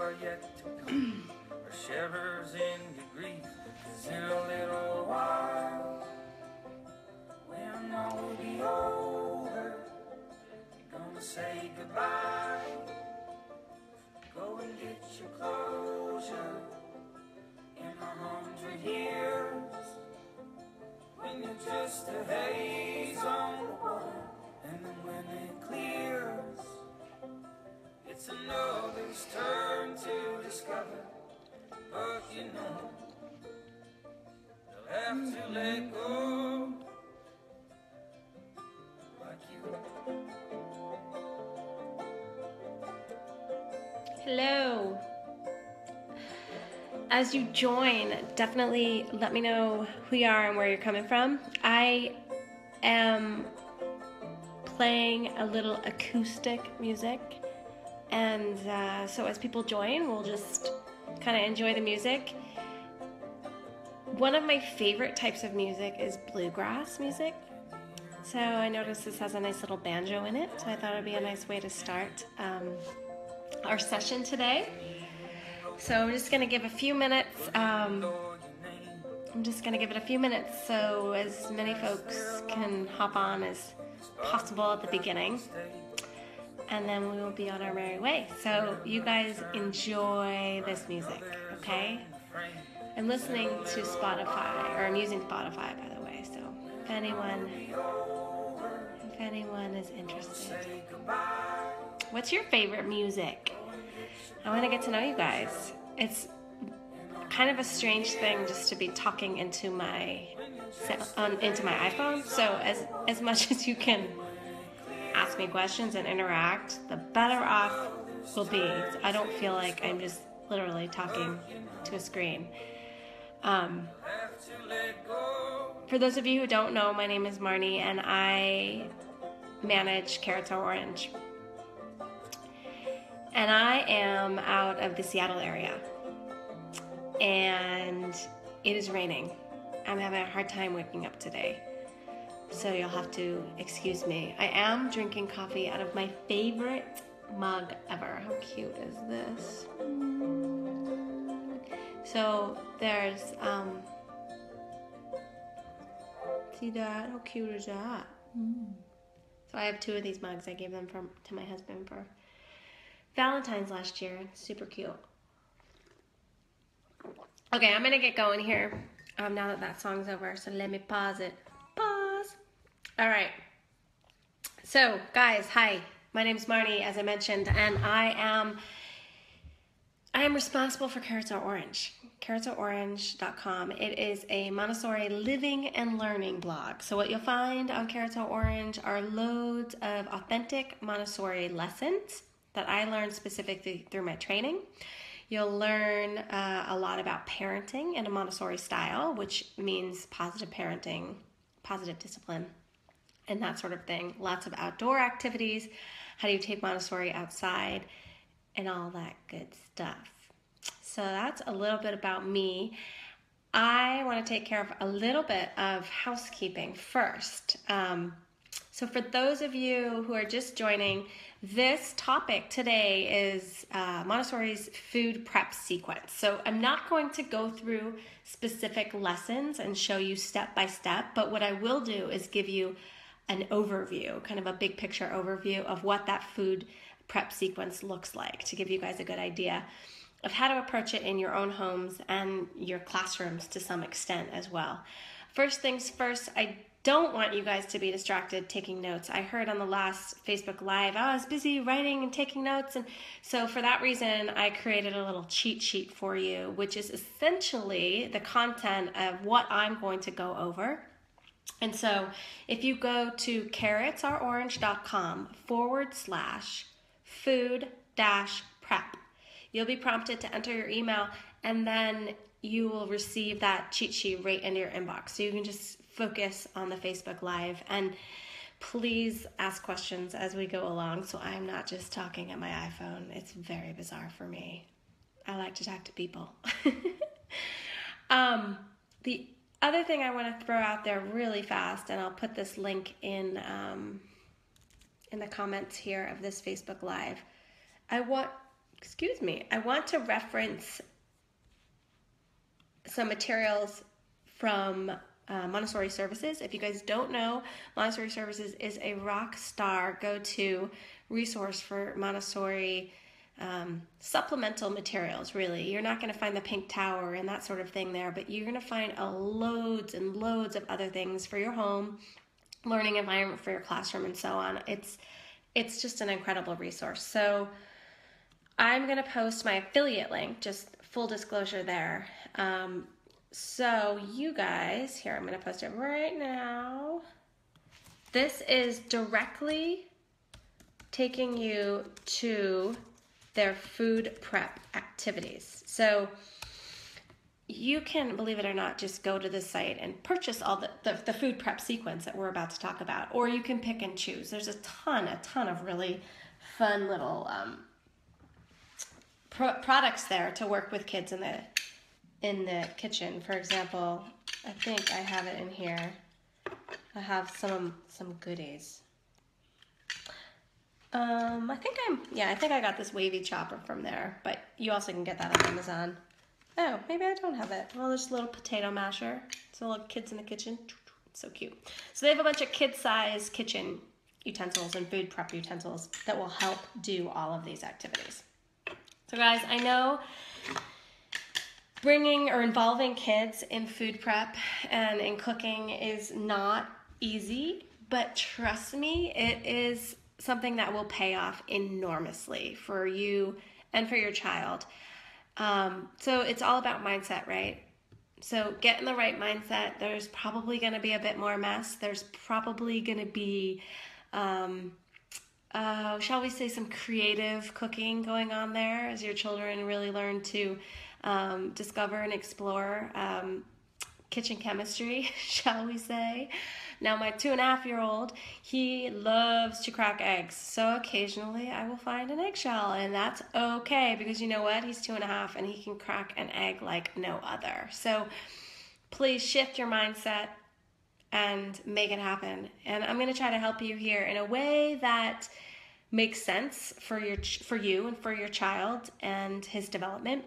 are yet to come, or sharers in your grief. 'Cause in a little while, when all will be over, you're gonna say goodbye. Go and get your closure. In 100 years, when you're just a haze on the water, and then when it clears, it's another's turn to discover. But you know, they'll have to let go, like you. Hello. As you join, definitely let me know who you are and where you're coming from. I am playing a little acoustic music, and so as people join, we'll just kind of enjoy the music. One of my favorite types of music is bluegrass music. So I noticed this has a nice little banjo in it, so I thought it would be a nice way to start our session today. So I'm just going to give a few minutes. So as many folks can hop on as possible at the beginning. And then we will be on our merry way. So you guys enjoy this music, okay? I'm listening to Spotify, or I'm using Spotify, by the way. So if anyone is interested. What's your favorite music? I want to get to know you guys. It's kind of a strange thing just to be talking into my iPhone. So as much as you can ask me questions and interact, the better off we'll be. I don't feel like I'm just literally talking to a screen. For those of you who don't know, my name is Marnie, and I manage Carrots Are Orange. And I am out of the Seattle area, and it is raining. I'm having a hard time waking up today, so you'll have to excuse me. I am drinking coffee out of my favorite mug ever. How cute is this? So there's, see that? How cute is that? So I have two of these mugs. I gave them to my husband for Valentine's last year. Super cute. Okay, I'm gonna get going here now that song's over, so let me pause it. Pause. All right. So, guys, hi. My name's Marnie, as I mentioned, and I am responsible for Carrots Are Orange. carrotsareorange.com. It is a Montessori living and learning blog. So what you'll find on Carrots Are Orange are loads of authentic Montessori lessons that I learned specifically through my training. You'll learn a lot about parenting in a Montessori style, which means positive parenting, positive discipline, and that sort of thing. Lots of outdoor activities. How do you take Montessori outside, and all that good stuff. So that's a little bit about me. I want to take care of a little bit of housekeeping first. So for those of you who are just joining, this topic today is Montessori's food prep sequence. So I'm not going to go through specific lessons and show you step by step, but what I will do is give you an overview, kind of a big picture overview of what that food prep sequence looks like, to give you guys a good idea of how to approach it in your own homes and your classrooms to some extent as well. First things first, I don't want you guys to be distracted taking notes. I heard on the last Facebook Live, I was busy writing and taking notes, and so for that reason, I created a little cheat sheet for you, which is essentially the content of what I'm going to go over. And so if you go to carrotsareorange.com/food-prep, you'll be prompted to enter your email, and then you will receive that cheat sheet right into your inbox. So you can just focus on the Facebook Live, and please ask questions as we go along, so I'm not just talking at my iPhone. It's very bizarre for me. I like to talk to people. The other thing I want to throw out there really fast, and I'll put this link in the comments here of this Facebook Live. I want excuse me, I want to reference some materials from Montessori Services. If you guys don't know, Montessori Services is a rock star go-to resource for Montessori supplemental materials, really. You're not going to find the pink tower and that sort of thing there, but you're going to find loads and loads of other things for your home, learning environment for your classroom, and so on. It's just an incredible resource. So I'm going to post my affiliate link, just full disclosure there. So you guys, here, I'm going to post it right now. This is directly taking you to their food prep activities. So you can, believe it or not, just go to the site and purchase all the food prep sequence that we're about to talk about, or you can pick and choose. There's a ton of really fun little products there to work with kids in the kitchen. For example, I think I have it in here. I have some goodies. I think I got this wavy chopper from there, but you also can get that on Amazon. Oh, maybe I don't have it. Well, there's a little potato masher. So little kids in the kitchen. It's so cute. So they have a bunch of kid-size kitchen utensils and food prep utensils that will help do all of these activities. So guys, I know bringing or involving kids in food prep and in cooking is not easy, but trust me, it is something that will pay off enormously for you and for your child. So it's all about mindset, right? So get in the right mindset. There's probably going to be a bit more mess. There's probably going to be, shall we say, some creative cooking going on there as your children really learn to discover and explore kitchen chemistry, shall we say. Now, my 2.5-year-old, he loves to crack eggs. So occasionally I will find an eggshell, and that's okay, because you know what? He's 2.5 and he can crack an egg like no other. So please shift your mindset and make it happen. And I'm going to try to help you here in a way that makes sense for you and for your child and his development.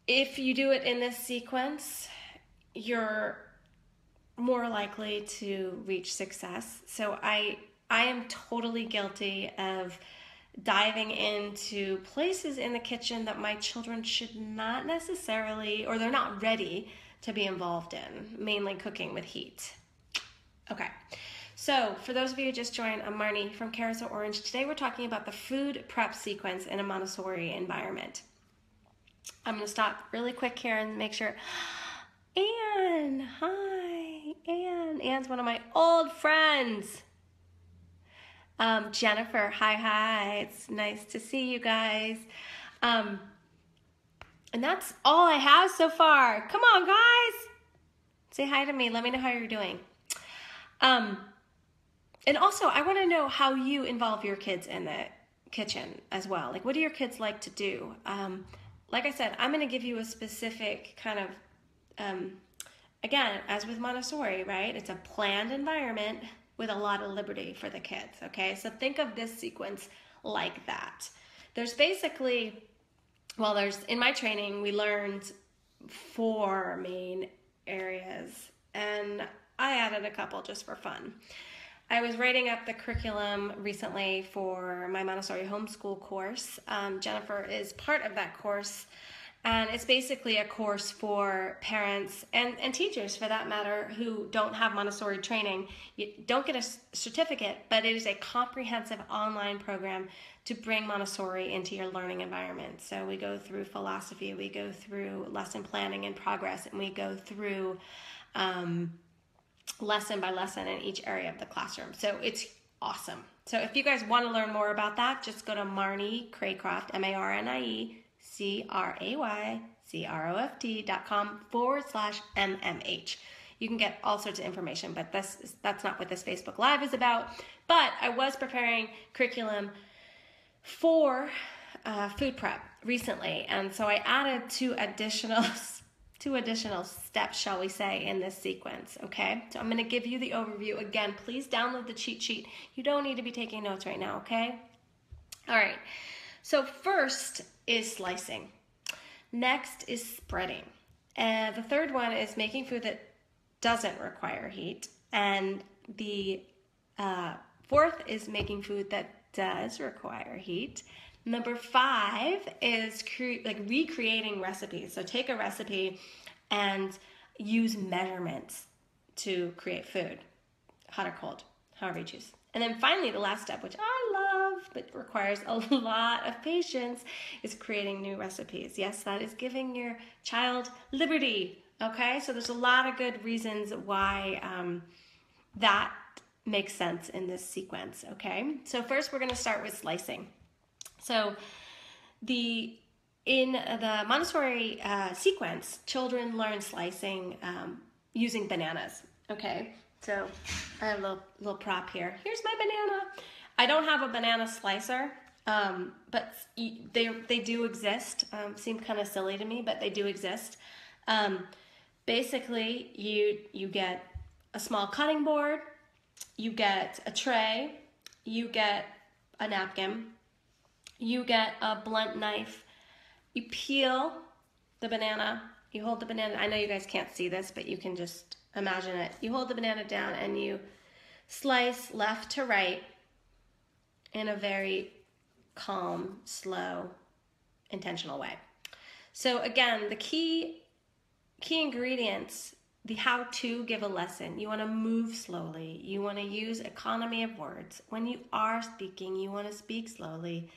If you do it in this sequence, you're more likely to reach success. So I am totally guilty of diving into places in the kitchen that my children should not necessarily, or they're not ready to be involved in, mainly cooking with heat. Okay, so for those of you who just joined, I'm Marnie from Carrots or Orange. Today we're talking about the food prep sequence in a Montessori environment. I'm going to stop really quick here and make sure. Anne, hi, Anne. Anne's one of my old friends. Jennifer, hi. It's nice to see you guys. And that's all I have so far. Come on, guys. Say hi to me. Let me know how you're doing. And also, I want to know how you involve your kids in the kitchen as well. Like, what do your kids like to do? Like I said, I'm going to give you a specific kind of, again, as with Montessori, right? It's a planned environment with a lot of liberty for the kids, okay? So think of this sequence like that. There's basically, in my training, we learned 4 main areas, and I added a couple just for fun. I was writing up the curriculum recently for my Montessori homeschool course. Jennifer is part of that course, and it's basically a course for parents and teachers, for that matter, who don't have Montessori training. You don't get a certificate, but it is a comprehensive online program to bring Montessori into your learning environment. So we go through philosophy, we go through lesson planning and progress, and we go through lesson by lesson in each area of the classroom. So it's awesome. So if you guys want to learn more about that, just go to Marnie Craycroft, MarnieCraycroft.com/MMH. You can get all sorts of information, but that's not what this Facebook Live is about. But I was preparing curriculum for food prep recently, and so I added two additional steps, shall we say, in this sequence, okay? So I'm going to give you the overview. Again, please download the cheat sheet. You don't need to be taking notes right now, okay? All right, so first is slicing. Next is spreading. And the third one is making food that doesn't require heat. And the fourth is making food that does require heat. Number 5 is recreating recipes. So take a recipe and use measurements to create food, hot or cold, however you choose. And then finally, the last step, which I love but requires a lot of patience, is creating new recipes. Yes, that is giving your child liberty. Okay, so there's a lot of good reasons why that makes sense in this sequence. Okay, so first we're going to start with slicing. So in the Montessori sequence, children learn slicing using bananas. Okay, so I have a little prop here. Here's my banana. I don't have a banana slicer, but they do exist. Seem kind of silly to me, but they do exist. Basically, you get a small cutting board, you get a tray, you get a napkin, you get a blunt knife, you peel the banana, you hold the banana. I know you guys can't see this, but you can just imagine it. You hold the banana down and you slice left to right in a very calm, slow, intentional way. So again, the key ingredients, the how to give a lesson. You want to move slowly. You want to use economy of words. When you are speaking, you want to speak slowly.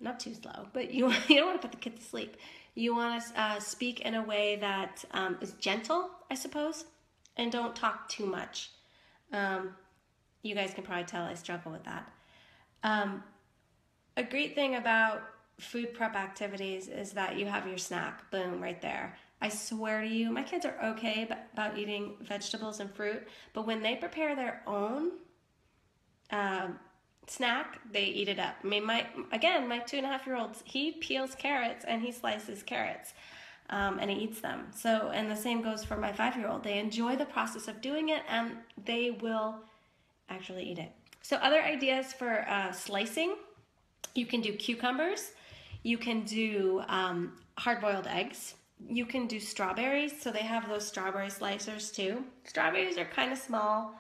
Not too slow, but you don't want to put the kid to sleep. You want to speak in a way that is gentle, I suppose, and don't talk too much. You guys can probably tell I struggle with that. A great thing about food prep activities is that you have your snack, boom, right there. I swear to you, my kids are okay about eating vegetables and fruit, but when they prepare their own snack, they eat it up. I mean, my 2.5-year-old, he peels carrots and he slices carrots, and he eats them. So, and the same goes for my 5-year-old. They enjoy the process of doing it, and they will actually eat it. So other ideas for slicing, you can do cucumbers, you can do hard-boiled eggs, you can do strawberries. So they have those strawberry slicers too. Strawberries are kind of small.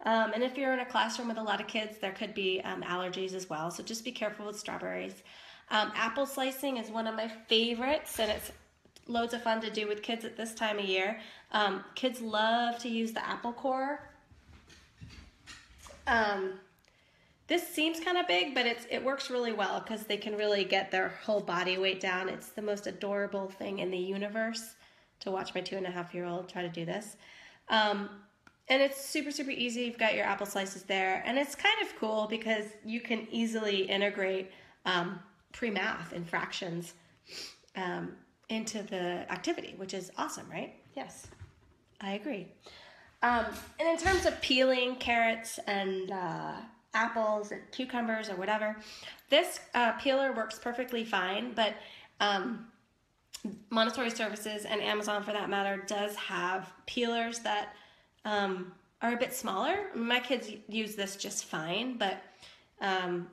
And if you're in a classroom with a lot of kids, there could be allergies as well. So just be careful with strawberries. Apple slicing is one of my favorites, and it's loads of fun to do with kids at this time of year. Kids love to use the apple core. This seems kind of big, but it works really well because they can really get their whole body weight down. It's the most adorable thing in the universe to watch my 2.5-year-old try to do this. And it's super, super easy. You've got your apple slices there. And it's kind of cool because you can easily integrate pre-math and fractions into the activity, which is awesome, right? Yes, I agree. And in terms of peeling carrots and apples and cucumbers or whatever, this peeler works perfectly fine, but Montessori Services and Amazon, for that matter, does have peelers that are a bit smaller. My kids use this just fine, but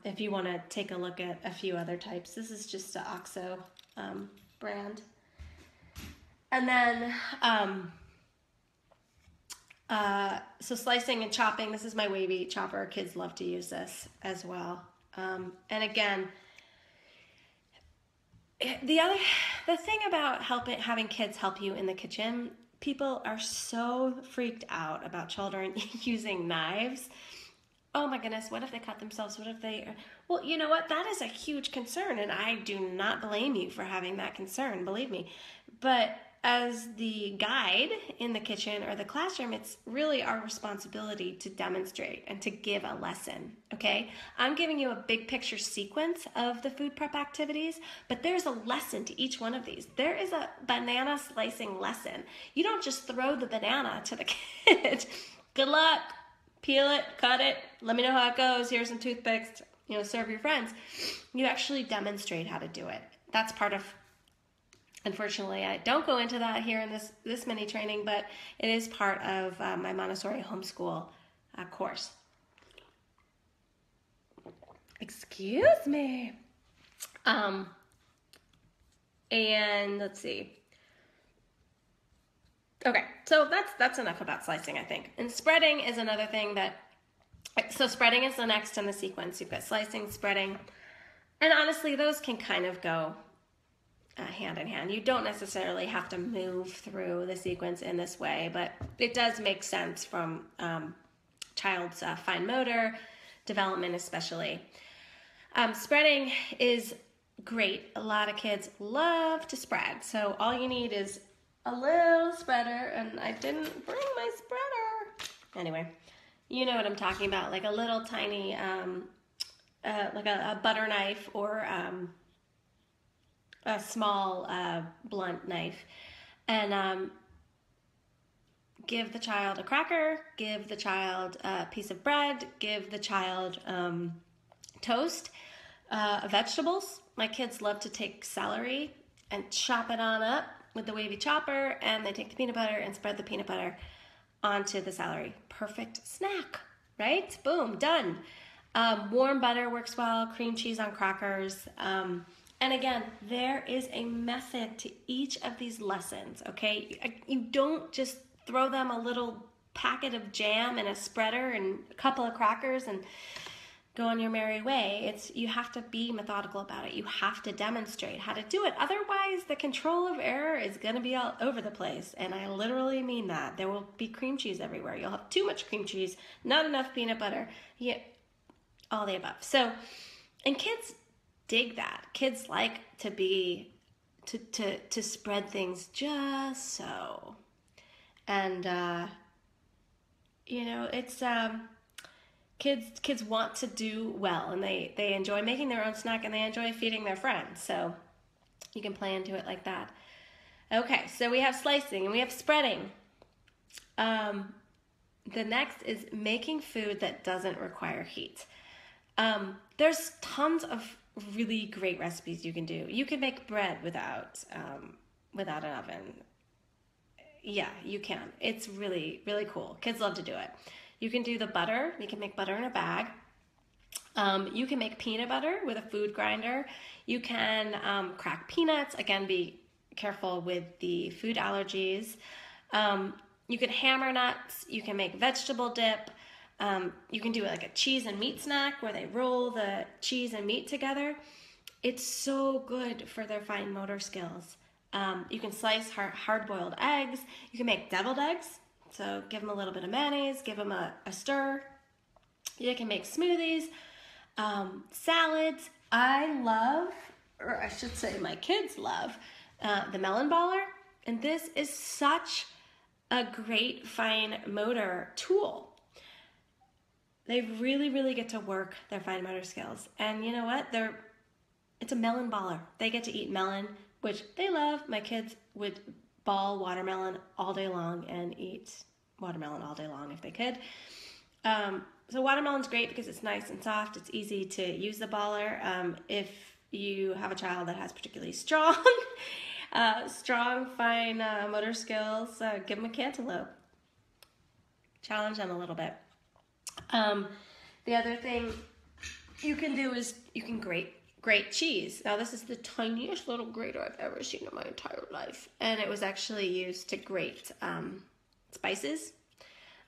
if you want to take a look at a few other types, this is just an OXO brand. And then so slicing and chopping, this is my wavy chopper. Kids love to use this as well. And again, the thing about having kids help you in the kitchen, people are so freaked out about children using knives. Oh my goodness, what if they cut themselves? What if well, you know what? That is a huge concern, and I do not blame you for having that concern, believe me. But as the guide in the kitchen or the classroom, it's really our responsibility to demonstrate and to give a lesson, okay? I'm giving you a big picture sequence of the food prep activities, but there's a lesson to each one of these. There is a banana slicing lesson. You don't just throw the banana to the kid. Good luck. Peel it, cut it, let me know how it goes. Here's some toothpicks, serve your friends. You actually demonstrate how to do it. That's part of, unfortunately, I don't go into that here in this mini training, but it is part of my Montessori homeschool course. Excuse me. And let's see. Okay, so that's enough about slicing, I think. And spreading is another thing so spreading is the next in the sequence. You've got slicing, spreading, and honestly, those can kind of go hand in hand. You don't necessarily have to move through the sequence in this way, but it does make sense from child's fine motor development especially. Spreading is great. A lot of kids love to spread. So all you need is a little spreader, and I didn't bring my spreader. Anyway, you know what I'm talking about, like a little tiny, like a butter knife or a small blunt knife. And give the child a cracker, give the child a piece of bread, give the child toast, vegetables. My kids love to take celery and chop it on up with the wavy chopper, and they take the peanut butter and spread the peanut butter onto the celery. Perfect snack, right? Boom, done. Warm butter works well, cream cheese on crackers. And again, there is a method to each of these lessons, okay? You don't just throw them a little packet of jam and a spreader and a couple of crackers and go on your merry way. You have to be methodical about it. You have to demonstrate how to do it. Otherwise, the control of error is going to be all over the place. And I literally mean that. There will be cream cheese everywhere. You'll have too much cream cheese, not enough peanut butter, all the above. So, and kids dig that. Kids like to spread things just so. And, it's... Kids want to do well, and they enjoy making their own snack, and they enjoy feeding their friends. So you can play into it like that. Okay, so we have slicing and we have spreading. The next is making food that doesn't require heat. There's tons of really great recipes you can do. You can make bread without an oven. Yeah, you can. It's really, really cool. Kids love to do it. You can do the butter. You can make butter in a bag. You can make peanut butter with a food grinder. You can crack peanuts. Again, be careful with the food allergies. You can hammer nuts. You can make vegetable dip. You can do like a cheese and meat snack where they roll the cheese and meat together. It's so good for their fine motor skills. You can slice hard-boiled eggs. You can make deviled eggs. So give them a little bit of mayonnaise, give them a stir. You can make smoothies, salads. I love, or I should say my kids love, the melon baller. And this is such a great fine motor tool. They really, really get to work their fine motor skills. And you know what? It's a melon baller. They get to eat melon, which they love. My kids would ball watermelon all day long and eat watermelon all day long if they could. So watermelon's great because it's nice and soft. It's easy to use the baller. If you have a child that has particularly strong, fine motor skills, give them a cantaloupe. Challenge them a little bit. The other thing you can do is you can grate cheese. Now this is the tiniest little grater I've ever seen in my entire life, and it was actually used to grate spices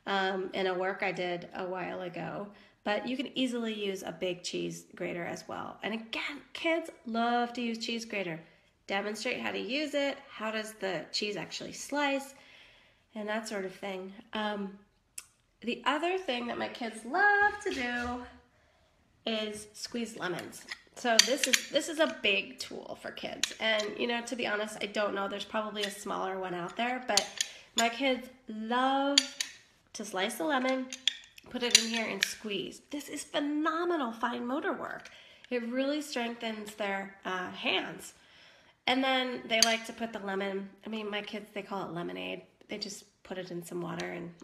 in a work I did a while ago. But you can easily use a big cheese grater as well. And again, kids love to use cheese grater. Demonstrate how to use it. How does the cheese actually slice, and that sort of thing. The other thing that my kids love to do is squeeze lemons. So this is a big tool for kids. And, to be honest, I don't know. There's probably a smaller one out there. But my kids love to slice the lemon, put it in here, and squeeze. This is phenomenal fine motor work. It really strengthens their hands. And then they like to put the lemon. My kids, they call it lemonade. They just put it in some water. And,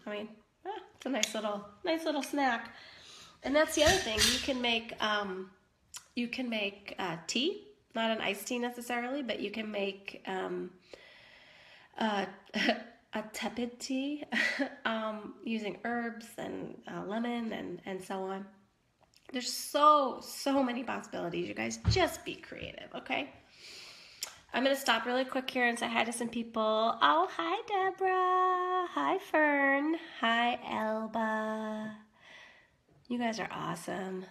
it's a nice little snack. And that's the other thing. You can make tea, not an iced tea necessarily, but you can make a tepid tea using herbs and lemon and so on. There's so many possibilities. You guys just be creative, okay? I'm going to stop really quick here and say hi to some people. Oh, hi, Deborah. Hi, Fern. Hi, Elba. You guys are awesome.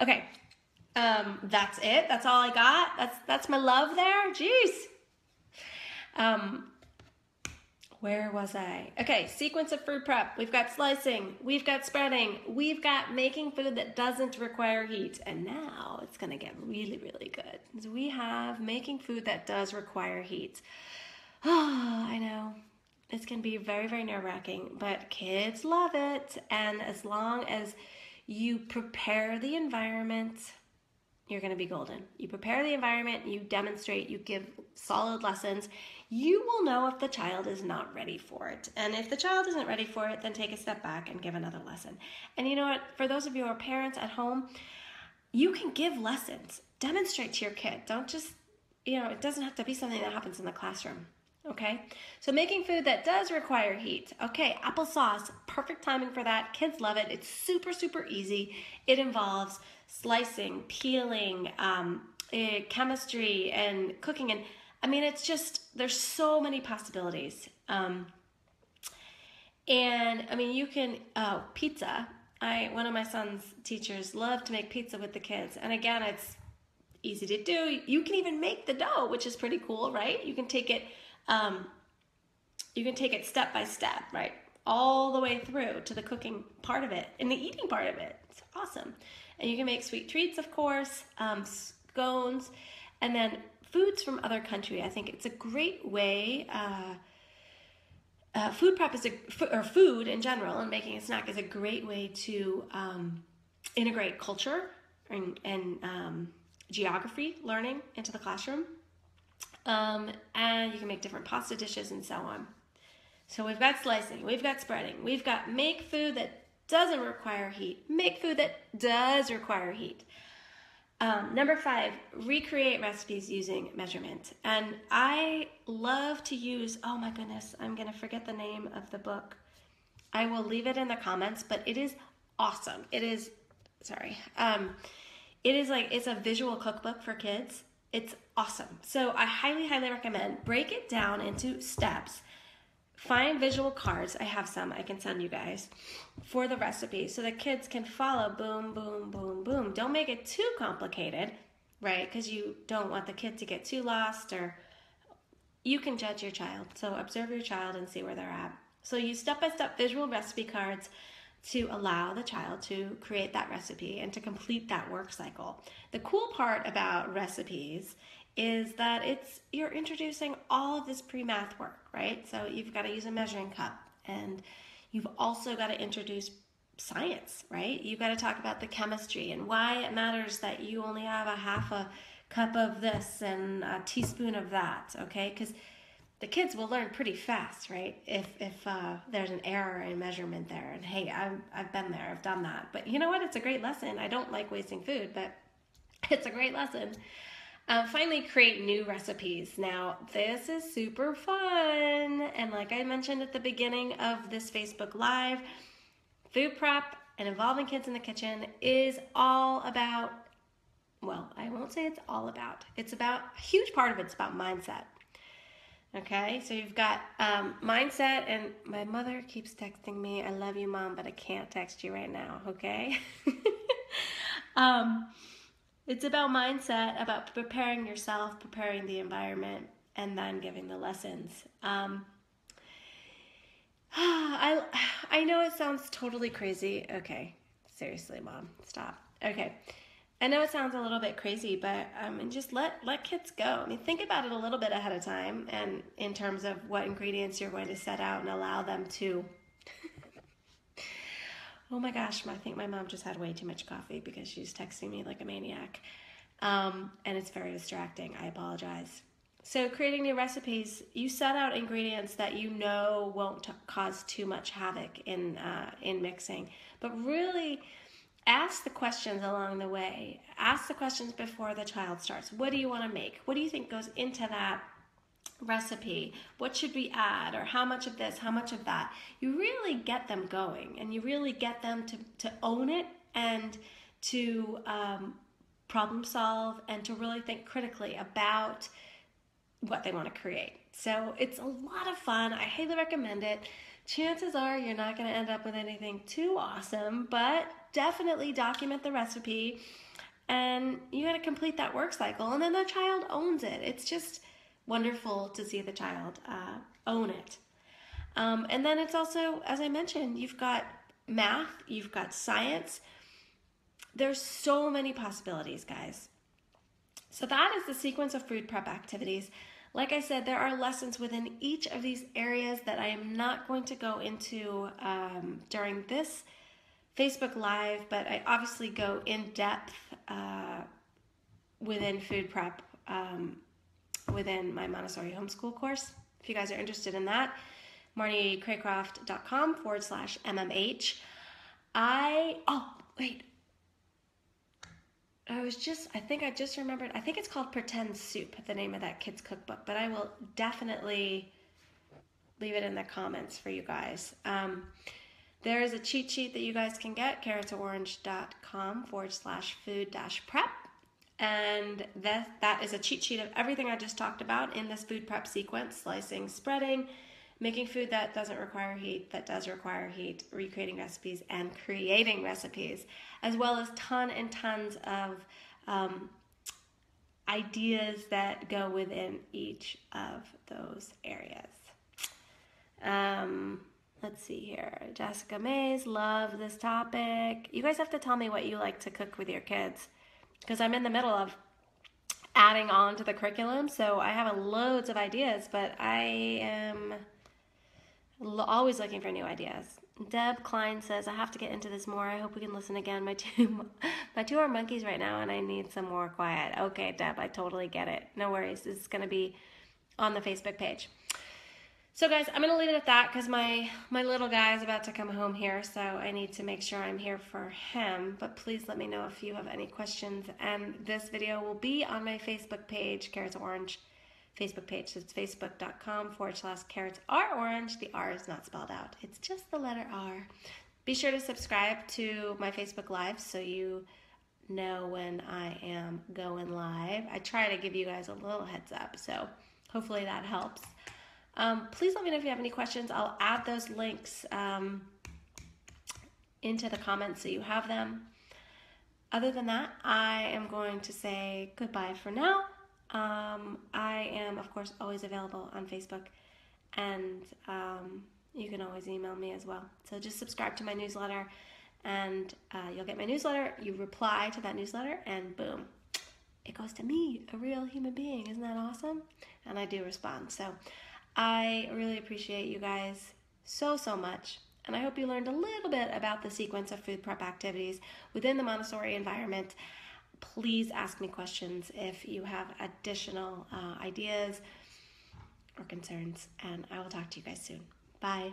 Okay, that's it. That's all I got. That's my love there. Jeez. Where was I? Okay, sequence of food prep. We've got slicing, we've got spreading, we've got making food that doesn't require heat. And now it's gonna get really, really good. So we have making food that does require heat. Oh, I know. It's gonna be very, very nerve-wracking, but kids love it. And as long as you prepare the environment, you're going to be golden. You prepare the environment, you demonstrate, you give solid lessons. You will know if the child is not ready for it. And if the child isn't ready for it, then take a step back and give another lesson. And you know what? For those of you who are parents at home, you can give lessons. Demonstrate to your kid. Don't just, it doesn't have to be something that happens in the classroom. Okay, so making food that does require heat. Okay, applesauce, perfect timing for that. Kids love it. It's super, super easy. It involves slicing, peeling, chemistry, and cooking. And I mean, it's just, there's so many possibilities. And I mean, you can, pizza. One of my son's teachers loved to make pizza with the kids. And again, it's easy to do. You can even make the dough, which is pretty cool, right? You can take it step by step, right? All the way through to the cooking part of it and the eating part of it. It's awesome. And you can make sweet treats, of course, scones, and then foods from other country. I think it's a great way. Food prep or food in general, and making a snack is a great way to integrate culture and geography learning into the classroom. And you can make different pasta dishes and so on. So we've got slicing, we've got spreading, we've got make food that doesn't require heat, make food that does require heat. Number 5, recreate recipes using measurement. And I love to use, oh my goodness, I'm going to forget the name of the book. I will leave it in the comments, but it is awesome. It's a visual cookbook for kids. It's awesome. So I highly, highly recommend break it down into steps. Find visual cards. I have some I can send you guys for the recipe so the kids can follow boom, boom, boom, boom. Don't make it too complicated, right? Because you don't want the kid to get too lost, or you can judge your child. So observe your child and see where they're at. So use step-by-step visual recipe cards to allow the child to create that recipe and to complete that work cycle. The cool part about recipes is that you're introducing all of this pre-math work, right? So you've got to use a measuring cup, and you've also got to introduce science, right? You've got to talk about the chemistry and why it matters that you only have a half a cup of this and a teaspoon of that, okay? Because the kids will learn pretty fast, right? If there's an error in measurement there. And hey, I've been there, I've done that. But you know what? It's a great lesson. I don't like wasting food, but it's a great lesson. Finally, create new recipes. Now, this is super fun. And like I mentioned at the beginning of this Facebook Live, food prep and involving kids in the kitchen is all about, well, I won't say it's all about. It's about, a huge part of it's about mindset. Okay, so you've got mindset, and my mother keeps texting me, I love you, Mom, but I can't text you right now, okay? It's about mindset, about preparing yourself, preparing the environment, and then giving the lessons. I know it sounds totally crazy. Okay, seriously, Mom, stop. Okay. I know it sounds a little bit crazy, but just let kids go. I mean, think about it a little bit ahead of time, and in terms of what ingredients you're going to set out and allow them to. Oh my gosh, I think my mom just had way too much coffee because she's texting me like a maniac, and it's very distracting. I apologize. So creating new recipes, you set out ingredients that you know won't cause too much havoc in mixing, but really ask the questions along the way. Ask the questions before the child starts. What do you want to make? What do you think goes into that recipe? What should we add? Or how much of this? How much of that? You really get them going, and you really get them to own it and to problem solve and to really think critically about what they want to create. So it's a lot of fun. I highly recommend it. Chances are you're not going to end up with anything too awesome, but definitely document the recipe, and you got to complete that work cycle, and then the child owns it. It's just wonderful to see the child own it. And then it's also, as I mentioned, you've got math, you've got science. There's so many possibilities, guys. So that is the sequence of food prep activities. Like I said, there are lessons within each of these areas that I am not going to go into during this Facebook Live, but I obviously go in depth within food prep within my Montessori homeschool course. If you guys are interested in that, marniecraycroft.com/MMH. I think I just remembered, I think it's called Pretend Soup, the name of that kid's cookbook, but I will definitely leave it in the comments for you guys. There is a cheat sheet that you guys can get, carrotsorange.com/food-prep. And that is a cheat sheet of everything I just talked about in this food prep sequence: slicing, spreading, making food that doesn't require heat, that does require heat, recreating recipes, and creating recipes, as well as tons of ideas that go within each of those areas. Let's see here. Jessica Mays, love this topic. You guys have to tell me what you like to cook with your kids, because I'm in the middle of adding on to the curriculum, so I have loads of ideas, but I am always looking for new ideas. Deb Klein says, I have to get into this more. I hope we can listen again. My two are monkeys right now, and I need some more quiet. Okay, Deb, I totally get it. No worries. This is going to be on the Facebook page. So, guys, I'm going to leave it at that because my little guy is about to come home here, so I need to make sure I'm here for him. But please let me know if you have any questions. And this video will be on my Facebook page, Carrots Orange Facebook page. So it's facebook.com/carrotsorange. The R is not spelled out. It's just the letter R. Be sure to subscribe to my Facebook Live so you know when I am going live. I try to give you guys a little heads up, so hopefully that helps. Please let me know if you have any questions. I'll add those links into the comments so you have them. Other than that, I am going to say goodbye for now. I am, of course, always available on Facebook, and you can always email me as well. So just subscribe to my newsletter, and you'll get my newsletter. You reply to that newsletter, and boom, it goes to me, a real human being. Isn't that awesome? And I do respond. So I really appreciate you guys so much, and I hope you learned a little bit about the sequence of food prep activities within the Montessori environment. Please ask me questions if you have additional ideas or concerns, and I will talk to you guys soon. Bye.